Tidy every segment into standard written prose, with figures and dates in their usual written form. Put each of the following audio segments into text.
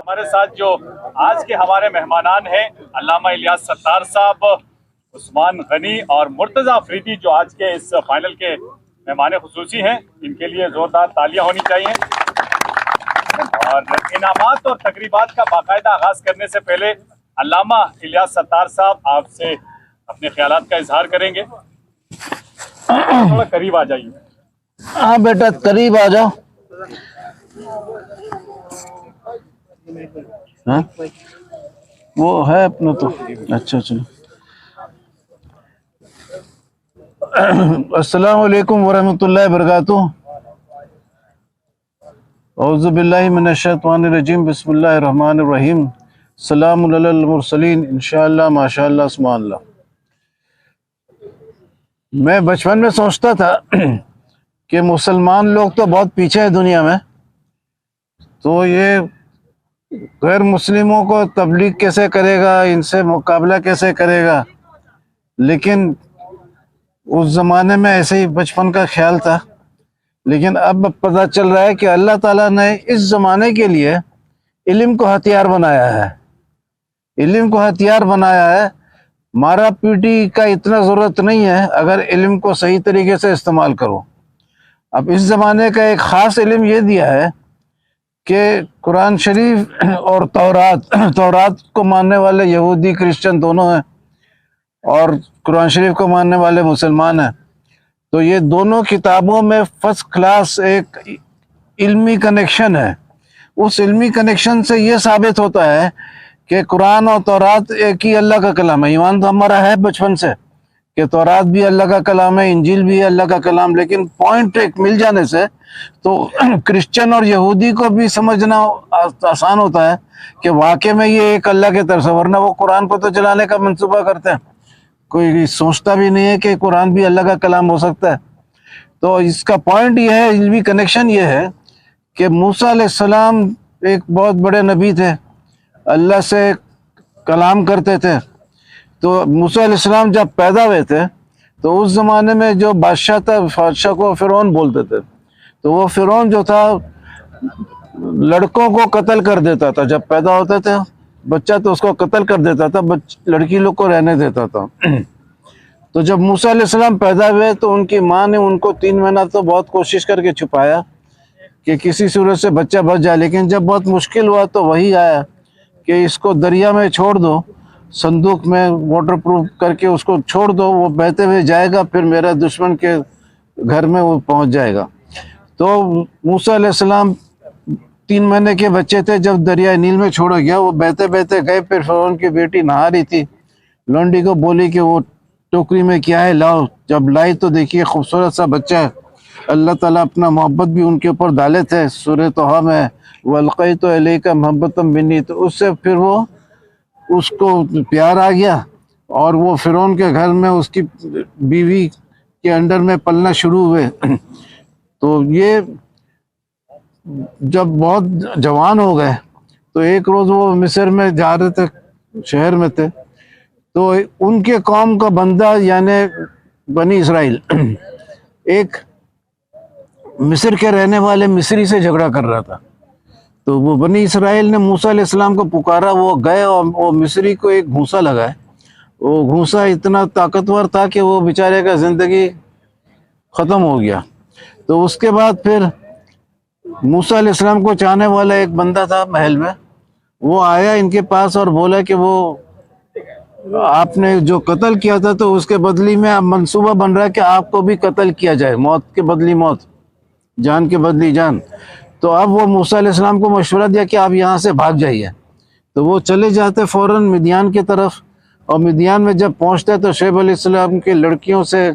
हमारे साथ जो आज के हमारे मेहमानान हैं अल्लामा इलियास सत्तार साहब, उस्मान गनी और मुर्तज़ा अफरीदी, जो आज के इस फाइनल के मेहमान खुसूसी हैं, इनके लिए ज़ोरदार तालियां होनी चाहिए। और इनामात और तकरीबात का बाकायदा आगाज़ करने से पहले अल्लामा इलियास सत्तार साहब आपसे अपने ख्यालात का इजहार करेंगे। थोड़ा करीब आ जाइए। हाँ बेटा करीब आ जाओ। हाँ? वो है अपना तो अच्छा चलो। अस्सलाम वालेकुम वरहमतुल्लाहि वबरकातुहू। औज़ु बिल्लाहि मिनश शैतानिर रजीम बिस्मिल्लाहिर रहमानिर रहीम। सलामुन अलल मुरसलीन इंशाअल्लाह माशाअल्लाह सुभानअल्लाह। मैं बचपन में सोचता था कि मुसलमान लोग तो बहुत पीछे हैं दुनिया में, तो ये गैर मुस्लिमों को तबलीग कैसे करेगा, इनसे मुकाबला कैसे करेगा। लेकिन उस ज़माने में ऐसे ही बचपन का ख्याल था। लेकिन अब पता चल रहा है कि अल्लाह ताला ने इस ज़माने के लिए इल्म को हथियार बनाया है। इल्म को हथियार बनाया है। मारा पीटी का इतना ज़रूरत नहीं है अगर इल्म को सही तरीके से इस्तेमाल करो। अब इस ज़माने का एक ख़ास इल्म ये दिया है कि कुरान शरीफ और तौरात को मानने वाले यहूदी क्रिश्चियन दोनों हैं और कुरान शरीफ को मानने वाले मुसलमान हैं। तो ये दोनों किताबों में फर्स्ट क्लास एक इल्मी कनेक्शन है। उस इल्मी कनेक्शन से ये साबित होता है कि कुरान और तौरात एक ही अल्लाह का कलाम है। ईमान तो हमारा है बचपन से कि तौरात भी अल्लाह का कलाम है, इंजील भी अल्लाह का कलाम। लेकिन पॉइंट एक मिल जाने से तो क्रिश्चियन और यहूदी को भी समझना आसान होता है कि वाकई में ये एक अल्लाह की तरफ से, वरना वो कुरान को तो जलाने का मंसूबा करते हैं। कोई सोचता भी नहीं है कि कुरान भी अल्लाह का कलाम हो सकता है। तो इसका पॉइंट ये है, इल्मी कनेक्शन ये है कि मूसा अलैहिस्सलाम एक बहुत बड़े नबी थे, अल्लाह से कलाम करते थे। तो मूसा अलैहिस्सलाम जब पैदा हुए थे तो उस ज़माने में जो बादशाह था, बादशाह को फ़िरौन बोलते थे। तो वो फ़िरौन जो था लड़कों को कत्ल कर देता था। जब पैदा होते थे बच्चा तो उसको कत्ल कर देता था, लड़की लोग को रहने देता था। तो जब मूसा अलैहिस्सलाम पैदा हुए तो उनकी माँ ने उनको 3 महीना तो बहुत कोशिश करके छुपाया कि किसी सूरत से बच्चा बच जाए। लेकिन जब बहुत मुश्किल हुआ तो वही आया कि इसको दरिया में छोड़ दो, संदूक में वाटर प्रूफ करके उसको छोड़ दो, वो बहते हुए जाएगा, फिर मेरा दुश्मन के घर में वो पहुंच जाएगा। तो मूसा अलैहिस्सलाम 3 महीने के बच्चे थे जब दरिया नील में छोड़ा गया। वो बहते बहते गए, फिर फ़िरौन की बेटी नहा रही थी, लौंडी को बोली कि वो टोकरी में क्या है लाओ। जब लाई तो देखिए खूबसूरत सा बच्चा है। अल्लाह ताला अपना मोहब्बत भी उनके ऊपर डाले थे। सूरह तोहा में वल्क़ैतु अलैका मोहब्बतम मिन्नी, तो उससे फिर वो उसको प्यार आ गया और वो फ़िरौन के घर में उसकी बीवी के अंडर में पलना शुरू हुए। तो ये जब बहुत जवान हो गए तो एक रोज़ वो मिस्र में जा रहे थे, शहर में थे, तो उनके कौम का बंदा यानी बनी इसराइल एक मिस्र के रहने वाले मिस्री से झगड़ा कर रहा था। तो वो बनी इसराइल ने मूसा अलैहिस्सलाम को पुकारा, वो गए और वो मिस्री को एक घूंसा लगाए। वो घूंसा इतना ताकतवर था कि वो बेचारे का ज़िंदगी ख़त्म हो गया। तो उसके बाद फिर मूसा अलैहिस्सलाम को चाहने वाला एक बंदा था महल में, वो आया इनके पास और बोला कि वो आपने जो कत्ल किया था तो उसके बदली में अब मंसूबा बन रहा है कि आपको भी कत्ल किया जाए, मौत के बदली मौत, जान के बदली जान। तो अब वो मूसा अलैहिस्सलाम को मशवरा दिया कि आप यहाँ से भाग जाइए। तो वो चले जाते फ़ौरन मिदियान की तरफ। और मिदियान में जब पहुंचते हैं तो शुएब अलैहिस्सलाम के लड़कियों से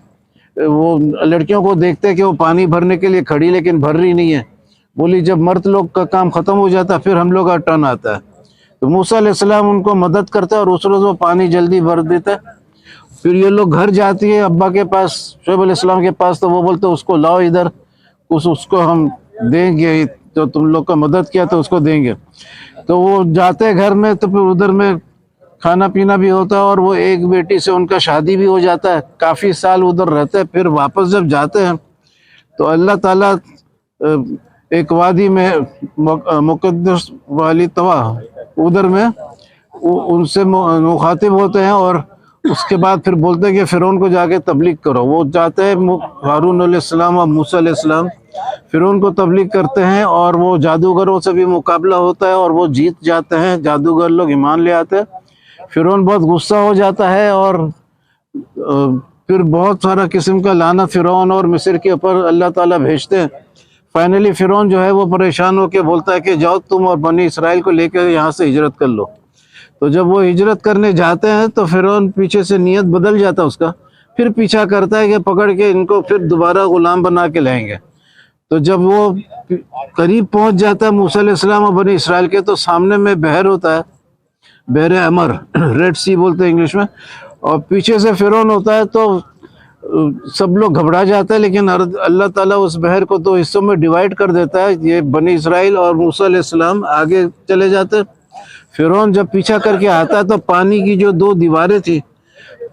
वो लड़कियों को देखते हैं कि वो पानी भरने के लिए खड़ी लेकिन भर रही नहीं है। बोली जब मर्द लोग का काम खत्म हो जाता है फिर हम लोग का टर्न आता है। तो मूसा अलैहिस्सलाम उनको मदद करता है और उस रोज वो पानी जल्दी भर देता है। फिर ये लोग घर जाती है अब्बा के पास, शुएब अलैहिस्सलाम के पास, तो वो बोलते उसको लाओ इधर, उसको हम देंगे, जो तुम लोग का मदद किया तो उसको देंगे। तो वो जाते हैं घर में, तो फिर उधर में खाना पीना भी होता है और वो एक बेटी से उनका शादी भी हो जाता है। काफ़ी साल उधर रहते हैं। फिर वापस जब जाते हैं तो अल्लाह ताला एक वादी में मुकद्दस वाली तवा उधर में उनसे मुखातिब होते हैं और उसके बाद फिर बोलते हैं कि फ़िरौन को जाके तबलीग करो। वो जाते हैं, हारून अलैहिस्सलाम और मूसा अलैहिस्सलाम फ़िरौन को तबलीग करते हैं और वो जादूगरों से भी मुकाबला होता है और वो जीत जाते हैं। जादूगर लोग ईमान ले आते हैं। फ़िरौन बहुत गुस्सा हो जाता है और फिर बहुत सारा किस्म का लानत फ़िरौन और मिस्र के ऊपर अल्लाह ताला भेजते हैं। फाइनली फ़िरौन जो है वो परेशान होकर बोलता है कि जाओ तुम और बनी इसराइल को लेकर यहाँ से हिजरत कर लो। तो जब वो हिजरत करने जाते हैं तो फ़िरौन पीछे से नियत बदल जाता है उसका, फिर पीछा करता है कि पकड़ के इनको फिर दोबारा गुलाम बना के लाएंगे। तो जब वो करीब पहुंच जाता है मूसा अलैहिस्सलाम और बनी इसराइल के, तो सामने में बहर होता है, बहर अमर, रेड सी बोलते हैं इंग्लिश में, और पीछे से फ़िरौन होता है। तो सब लोग घबरा जाते हैं, लेकिन अल्लाह ताला उस बहर को 2 हिस्सों में डिवाइड कर देता है। ये बनी इसराइल और मूसा अलैहिस्सलाम आगे चले जाते हैं। फ़िरौन जब पीछा करके आता है तो पानी की जो 2 दीवारें थी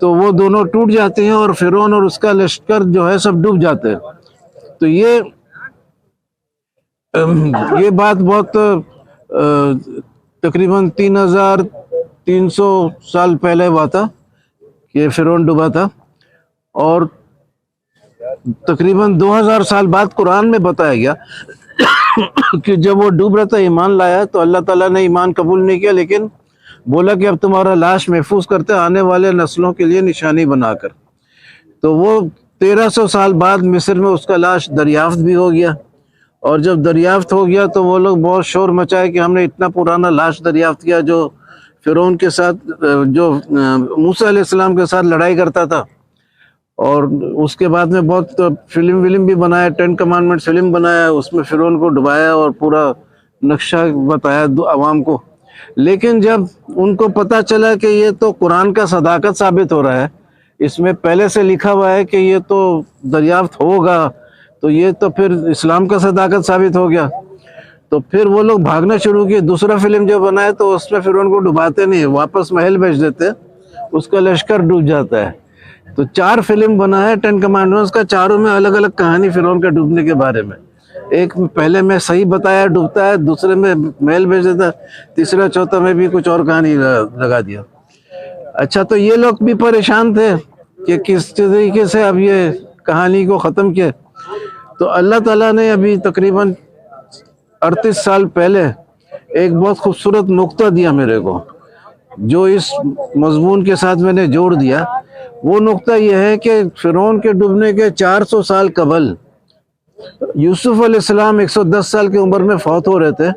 तो वो दोनों टूट जाती हैं और फ़िरौन और उसका लश्कर जो है सब डूब जाते हैं। तो ये बात बहुत तकरीबन 3300 साल पहले हुआ था कि फ़िरौन डूबा था, और तकरीबन 2000 साल बाद कुरान में बताया गया कि जब वो डूब रहा था ईमान लाया तो अल्लाह ताला ने ईमान कबूल नहीं किया, लेकिन बोला कि अब तुम्हारा लाश महफूज करते आने वाले नस्लों के लिए निशानी बनाकर। तो वो 1300 साल बाद मिस्र में उसका लाश दरियाफ्त भी हो गया, और जब दरियाफ्त हो गया तो वो लोग बहुत शोर मचाए कि हमने इतना पुराना लाश दरियाफ्त किया जो फ़िरौन के साथ, जो मूसा अलैहिस्सलाम के साथ लड़ाई करता था। और उसके बाद में बहुत फिल्म भी बनाया, 10 कमांडमेंट्स फिल्म बनाया, उसमें फ़िरौन को डुबाया और पूरा नक्शा बताया आवाम को। लेकिन जब उनको पता चला कि ये तो कुरान का सदाकत साबित हो रहा है, इसमें पहले से लिखा हुआ है कि ये तो दरियाफ्त होगा, तो ये तो फिर इस्लाम का सदाकत साबित हो गया। तो फिर वो लोग भागना शुरू किए। दूसरा फिल्म जो बनाया तो उसमें फ़िरौन को डुबाते नहीं, वापस महल भेज देते, उसका लश्कर डूब जाता है। तो 4 फिल्म बना है 10 कमांडमेंट्स का, चारों में अलग अलग कहानी फ़िरौन के डूबने के बारे में। एक पहले में सही बताया डूबता है, दूसरे में महल भेज देता है, तीसरा चौथा में भी कुछ और कहानी लगा दिया। अच्छा, तो ये लोग भी परेशान थे कि किस तरीके से अब ये कहानी को ख़त्म किया। तो अल्लाह ताला ने अभी तकरीबन 38 साल पहले एक बहुत खूबसूरत नुक्ता दिया मेरे को, जो इस मजमून के साथ मैंने जोड़ दिया। वो नुक्ता यह है कि फ़िरौन के डूबने के 400 साल कबल यूसुफ अलैहिस्सलाम 110 साल की उम्र में फौत हो रहे थे।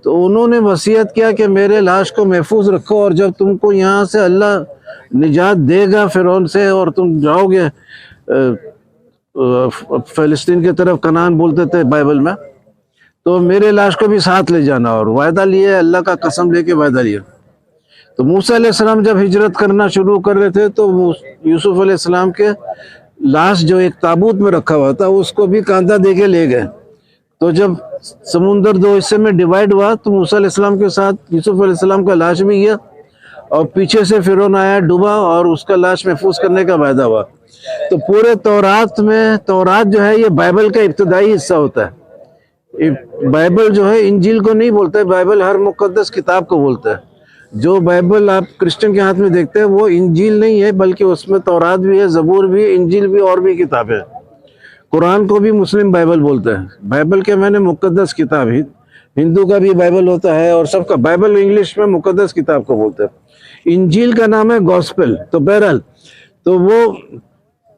तो उन्होंने वसीयत किया कि मेरे लाश को महफूज रखो, और जब तुमको यहाँ से अल्लाह निजात देगा फ़िरौन से और तुम जाओगे फ़लस्तीन की तरफ, कनान बोलते थे बाइबल में, तो मेरे लाश को भी साथ ले जाना। और वायदा लिए, अल्लाह का कसम लेके वायदा लिया। तो मूसा अलैहिस्सलाम जब हिजरत करना शुरू कर रहे थे तो यूसुफ अलैहिस्सलाम के लाश जो एक ताबूत में रखा हुआ था उसको भी कांधा दे के ले गए। तो जब समुंदर 2 हिस्से में डिवाइड हुआ तो मूसा अलैहिस्सलाम के साथ यूसुफ अलैहिस्सलाम का लाश भी गया, और पीछे से फ़िरौन आया, डूबा, और उसका लाश महफूज करने का वायदा हुआ। तो पूरे तौरात में, तौरात जो है ये बाइबल का इब्तदाई हिस्सा होता है। बाइबल जो है इंजील को नहीं बोलते, बाइबल हर मुकद्दस किताब को बोलता है। जो बाइबल आप क्रिश्चियन के हाथ में देखते हैं वो इंजील नहीं है, बल्कि उसमें तौरात भी है, ज़बूर भी, इंजील भी, और भी किताबें। कुरान को भी मुस्लिम बाइबल बोलते हैं। बाइबल के मैंने मुकद्दस किताब, हिंदू का भी बाइबल होता है और सबका। बाइबल इंग्लिश में मुकद्दस किताब को बोलते हैं। इंजील का नाम है गॉस्पेल। तो बहरहाल, तो वो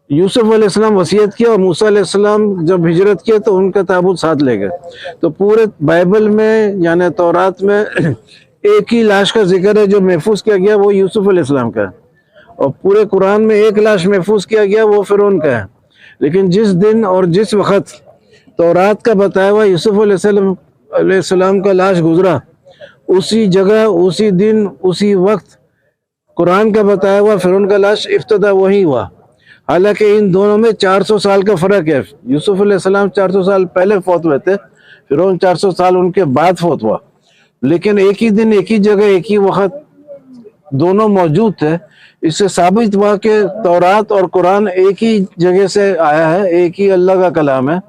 यूसुफ अलैहिस्सलाम वसीयत किया, और मूसा अलैहिस्सलाम जब हिजरत किए तो उनका ताबूत साथ ले गए। तो पूरे बाइबल में यानी तौरात में एक ही लाश का जिक्र है जो महफूज किया गया, वो यूसुफ अलैहिस्सलाम का है। और पूरे कुरान में एक लाश महफूज किया गया, वो फिरौन का है। लेकिन जिस दिन और जिस वक़्त तौरात का बताया हुआ यूसुफ अलैहिस्सलाम का लाश गुजरा, उसी जगह, उसी दिन, उसी वक्त कुरान का बताया हुआ फिरौन का लाश इब्तिदा वही हुआ। हालांकि इन दोनों में 400 साल का फ़र्क है। यूसुफ अलैहिस्सलाम 400 साल पहले फौत हुए थे, फिरौन 400 साल उनके बाद फौत हुआ। लेकिन एक ही दिन, एक ही जगह, एक ही वक्त दोनों मौजूद थे। इससे साबित हुआ कि तौरात और कुरान एक ही जगह से आया है, एक ही अल्लाह का कलाम है।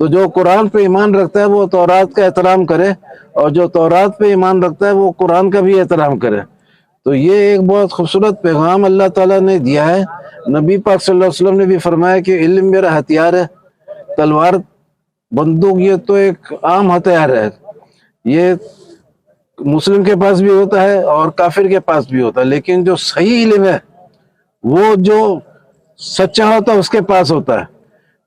तो जो कुरान पे ईमान रखता है वो तौरात का एहतराम करे, और जो तौरात पे ईमान रखता है वो कुरान का भी एहतराम करे। तो ये एक बहुत खूबसूरत पैगाम अल्लाह ताला ने दिया है। नबी पाक सल्लल्लाहु अलैहि वसल्लम ने भी फरमाया कि इल्म मेरा हथियार है, तलवार, बंदूक ये तो एक आम हथियार है। ये मुस्लिम के पास भी होता है और काफिर के पास भी होता है, लेकिन जो सही इल्म है वो जो सच्चा होता है उसके पास होता है।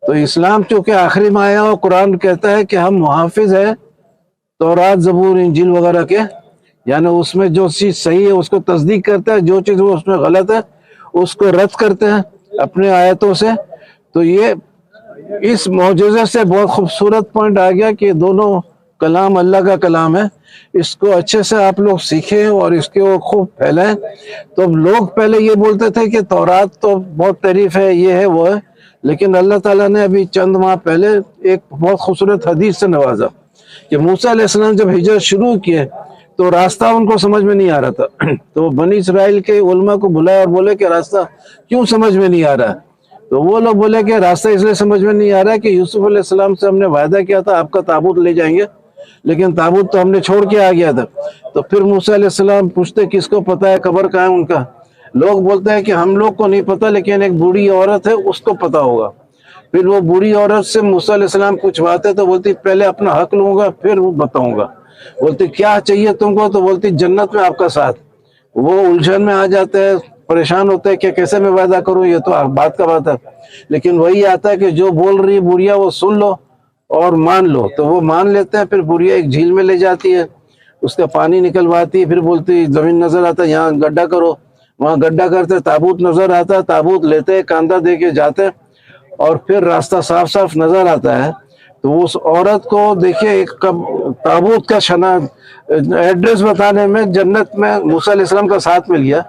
तो इस्लाम चूंकि आखिरी में आया और कुरान कहता है कि हम मुहाफिज है तौरात, ज़बूर, इंजील वगैरह के, यानी उसमें जो चीज सही है उसको तस्दीक करता है, जो चीज वो उसमें गलत है उसको रद्द करते हैं अपने आयतों से। तो ये इस मौजूज़े से बहुत खूबसूरत पॉइंट आ गया कि दोनों कलाम अल्लाह का कलाम है। इसको अच्छे से आप लोग सीखें और इसके वो खूब फैलाएं। तो लोग पहले ये बोलते थे कि तौरात तो बहुत तारीफ है, ये है, वो है, लेकिन अल्लाह ताला ने अभी चंद माह पहले एक बहुत खूबसूरत हदीस से नवाजा कि मूसा अलैहिस्सलाम जब हिजरत शुरू किए तो रास्ता उनको समझ में नहीं आ रहा था। तो बनी इसराइल के उलमा को बुलाया और बोले कि रास्ता क्यों समझ में नहीं आ रहा है? तो वो लोग बोले कि रास्ता इसलिए समझ में नहीं आ रहा है कि यूसुफ अलैहिस्सलाम से हमने वायदा किया था आपका ताबूत ले जाएंगे, लेकिन ताबूत तो हमने छोड़ के आ गया था। तो फिर मूसा अलैहिस्सलाम पूछते किसको पता है कब्र कहाँ है उनका? लोग बोलते हैं कि हम लोग को नहीं पता, लेकिन एक बूढ़ी औरत है उसको पता होगा। फिर वो बूढ़ी औरत से मूसा अलैहिस्सलाम पूछवाते तो बोलती पहले अपना हक लूंगा फिर वो बताऊंगा। बोलती क्या चाहिए तुमको? तो बोलती जन्नत में आपका साथ। वो उलझन में आ जाते हैं, परेशान होते हैं कि कैसे मैं वादा करूं, ये तो बात का बात है। लेकिन वही आता है कि जो बोल रही बुढ़िया वो सुन लो और मान लो। तो वो मान लेते हैं। फिर बुढ़िया एक झील में ले जाती है, उसका पानी निकलवाती है, फिर बोलती जमीन नजर आता है यहाँ गड्ढा करो, वहां गड्ढा करते, ताबूत नजर आता है, ताबूत लेते, कांदा दे के जाते और फिर रास्ता साफ साफ नजर आता है। तो उस औरत को देखिए एक ताबूत का शना एड्रेस बताने में जन्नत में मूसा अलैहिस्सलाम का साथ मिल गया।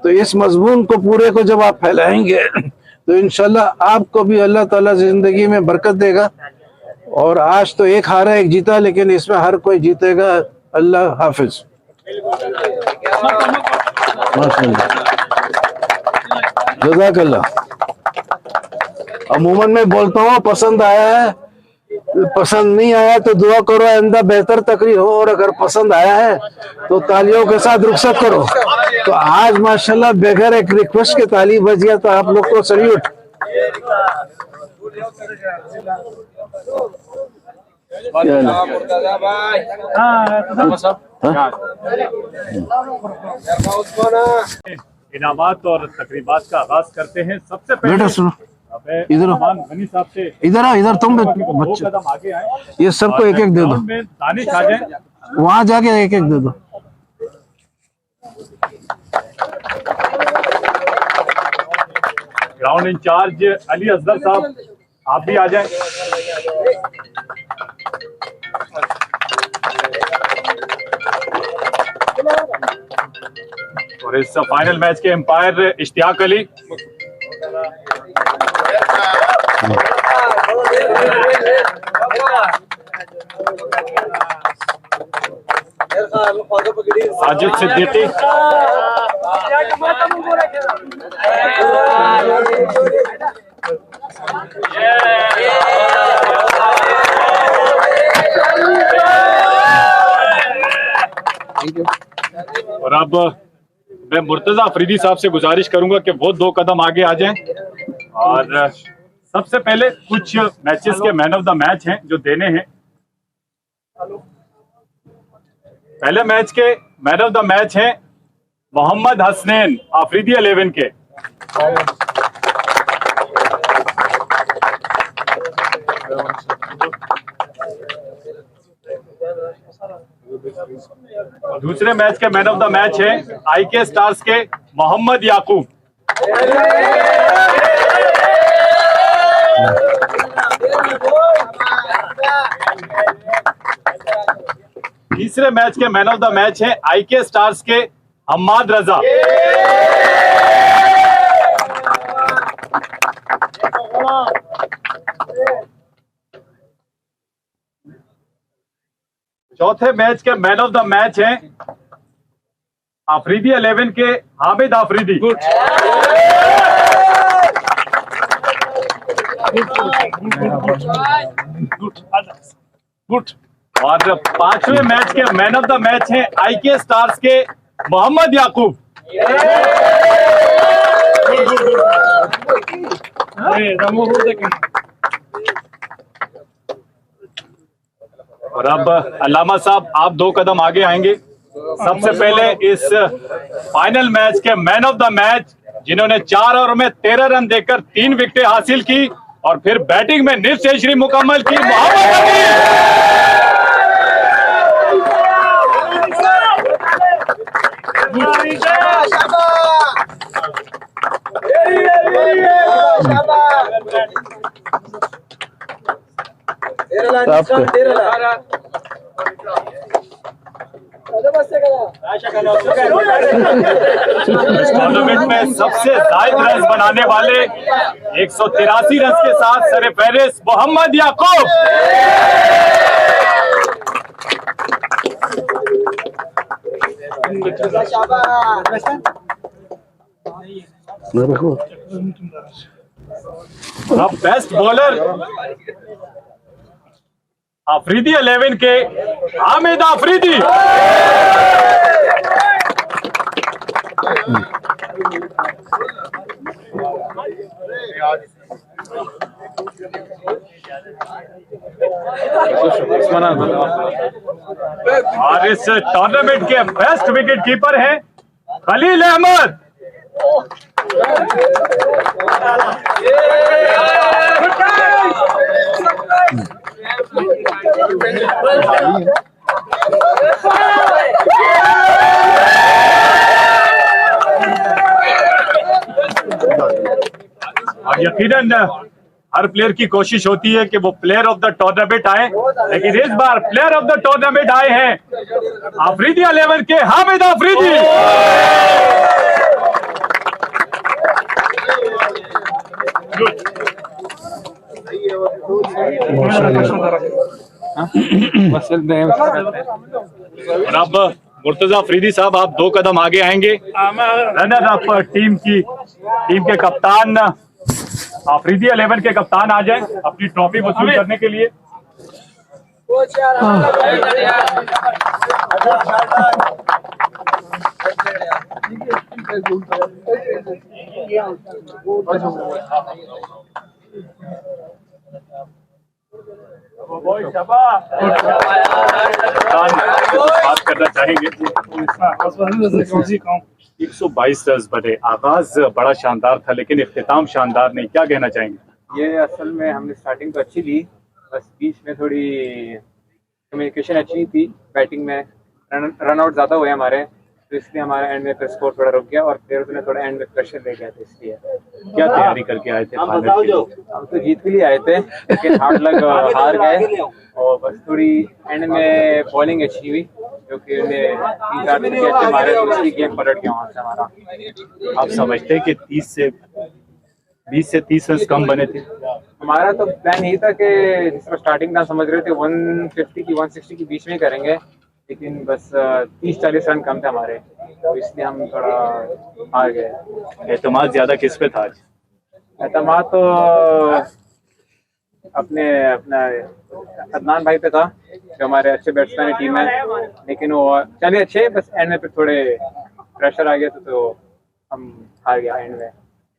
तो इस मजमून को पूरे को जब आप फैलाएंगे तो इंशाल्लाह आपको भी अल्लाह ताला जिंदगी में बरकत देगा। और आज तो एक हारा एक जीता, लेकिन इसमें हर कोई जीतेगा। अल्लाह हाफिज। जज़ाकल्लाह। अमूमन मैं बोलता हूँ पसंद आया है, पसंद नहीं आया तो दुआ करो आइंदा बेहतर तकरीर हो, और अगर पसंद आया है तो तालियों के साथ रुखसत करो। तो आज माशाल्लाह बगैर एक रिक्वेस्ट के ताली बज गया, तो आप लोग को सल्यूट। इनामात और तकरीबात का आगाज करते हैं। सबसे पहले सुनो, इधर गनी साहब से इधर तुम दो कदम आगे आए, ये सबको एक एक दे दो, दानिश आ जाए, वहां जाके एक एक दे दो। ग्राउंड इंचार्ज अली असगर साहब आप भी आ जाएं। और इस फाइनल मैच के एम्पायर इश्तियाक अली। साजिद सिद्दीकी। और अब मैं मुर्तजा अफरीदी साहब से गुजारिश करूंगा कि वो दो कदम आगे आ जाएं। और सबसे पहले कुछ मैचेस के मैन ऑफ द मैच हैं जो देने हैं। पहले मैच के मैन ऑफ द मैच हैं मोहम्मद हसनैन अफरीदी 11 के। दूसरे मैच के मैन ऑफ द मैच है आईके स्टार्स के मोहम्मद याकूब। तीसरे मैच के मैन ऑफ द मैच हैं आईके स्टार्स के हम्माद रजा। चौथे मैच के मैन ऑफ द मैच हैं आफरीदी 11 के हामिद आफरीदी। और पांचवें मैच के मैन ऑफ द मैच हैं आईके स्टार्स के मोहम्मद याकूब। और अब अल्लामा साहब आप 2 कदम आगे आएंगे। सबसे पहले इस फाइनल मैच के मैन ऑफ द मैच जिन्होंने 4 ओवर में 13 रन देकर 3 विकेटें हासिल की और फिर बैटिंग में निफ्ट सेंचुरी मुकम्मल की, मोहम्मद टूर्नामेंट में सबसे ज्यादा रन बनाने वाले 183 रन के साथ सरफहरिस्त मोहम्मद याकूब। अब बेस्ट बॉलर आफरीदी 11 के हामिद आफरीदी। और इस टूर्नामेंट के बेस्ट विकेट कीपर हैं खलील अहमद। और यकीनन हर प्लेयर की कोशिश होती है कि वो प्लेयर ऑफ द टूर्नामेंट आए, लेकिन इस बार प्लेयर ऑफ द टूर्नामेंट आए हैं आफरीदी 11 के हामिद आफरीदी। और अब मुर्तजा अफरीदी साहब आप 2 कदम आगे आएंगे। रनर अप टीम के कप्तान आफरीदी 11 के कप्तान आ जाएं अपनी ट्रॉफी वसूल करने के लिए। बात करना चाहेंगे। 122 रन बने, आगाज बड़ा शानदार था लेकिन इख्तिताम शानदार नहीं, क्या कहना चाहेंगे? ये असल में हमने स्टार्टिंग तो अच्छी ली, बस बीच में थोड़ी कम्युनिकेशन अच्छी थी, बैटिंग में रन आउट ज़्यादा हुए हमारे, तो इसलिए हमारा एंड में फिर स्कोर थोड़ा रुक गया और प्लेयर्स ने थोड़ा एंड में प्रेशर ले गया था। इसलिए क्या तैयारी करके आए थे? हम तो जीत के लिए आए थे लेकिन हार्ड लग हार गए और बस थोड़ी एंड में बॉलिंग अच्छी हुई क्योंकि उन्हें 3-4 विकेट अच्छे मारे तो उसकी गेम पलट गया वहाँ से हमारा। आप समझते हैं कि 20 से 30 रन कम बने थे? हमारा तो प्लान यही था कि जिस तरह स्टार्टिंग में समझ रहे थे 150 की 160 के बीच में करेंगे, लेकिन बस 30-40 रन कम थे हमारे, तो इसलिए हम थोड़ा हार गए। एतमाद ज्यादा किस पे था आज? एतमाद तो अपना अदनान भाई पे था जो हमारे अच्छे बैट्समैन टीम है, लेकिन वो चले अच्छे, बस एंड में फिर थोड़े प्रेशर आ गया तो हम हार गया एंड में।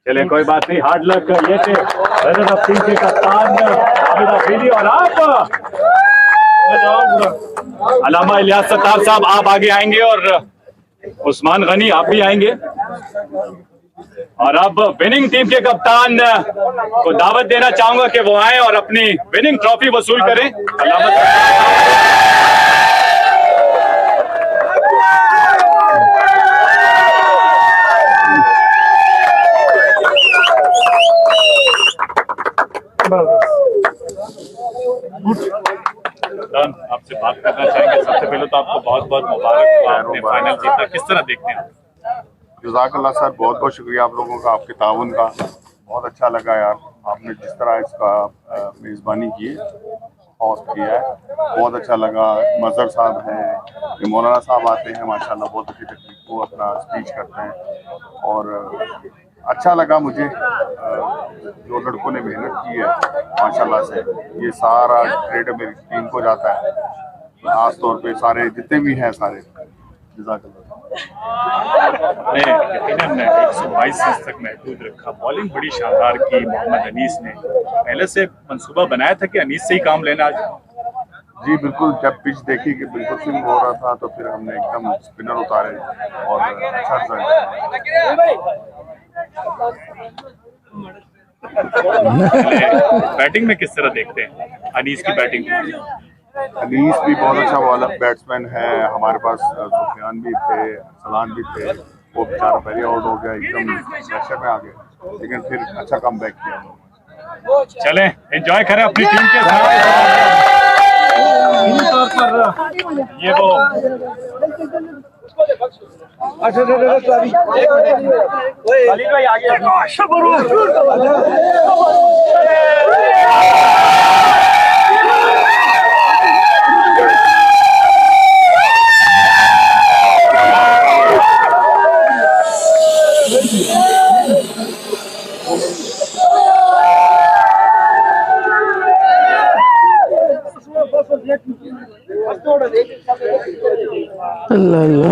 चले कोई बात नहीं, हार्ड लक। ये थे रनर अप टीम के कप्तान हामिद आफरीदी। और आप अल्लामा इलियास सत्तार साहब आप आगे आएंगे और उस्मान गनी आप भी आएंगे। और अब विनिंग टीम के कप्तान को दावत देना चाहूंगा कि वो आए और अपनी विनिंग ट्रॉफी वसूल करें। सुल्तान, आपसे बात करना चाहेंगे। सबसे पहले तो आपको बहुत बहुत मुबारक, आपने फाइनल जीता, किस तरह देखते हैं? जज़ाकल्लाह सर, बहुत बहुत शुक्रिया आप लोगों का, आपके ताउन का। बहुत अच्छा लगा यार, आपने जिस तरह इसका मेज़बानी की है, होस्ट किया है, बहुत अच्छा लगा। मज़हर साहब हैं, ये मौलाना साहब आते हैं माशाल्लाह, बहुत अच्छी तकलीफ को अपना स्पीच करते हैं और अच्छा लगा मुझे। जो लड़कों ने मेहनत की है माशाल्लाह से, ये सारा क्रेडिट मेरी टीम को जाता है, खास तौर पे सारे जितने भी हैं सारे। जज़ाकल्लाह। यकीनन 122 रन तक महदूद रखा, बॉलिंग बड़ी शानदार की मोहम्मद अनीस ने। पहले से मंसूबा बनाया था कि अनीस से ही काम लेना आज? जी बिल्कुल, जब पिच देखी कि बिल्कुल स्विंग हो रहा था तो फिर हमने एकदम स्पिनर उतारे और अच्छा बैटिंग में किस तरह देखते हैं अनीस की बैटिंग? अनीस भी बहुत अच्छा बॉलर बैट्समैन है हमारे पास। सुफियान भी थे, सलान भी थे, वो बेचारा पहले आउट हो गया, एकदम प्रेशर में आ गया, लेकिन फिर अच्छा कम बैक किया। चलें, एंजॉय करें अपनी टीम के साथ। ये वो भाई आ अल्लाह अल्लाह।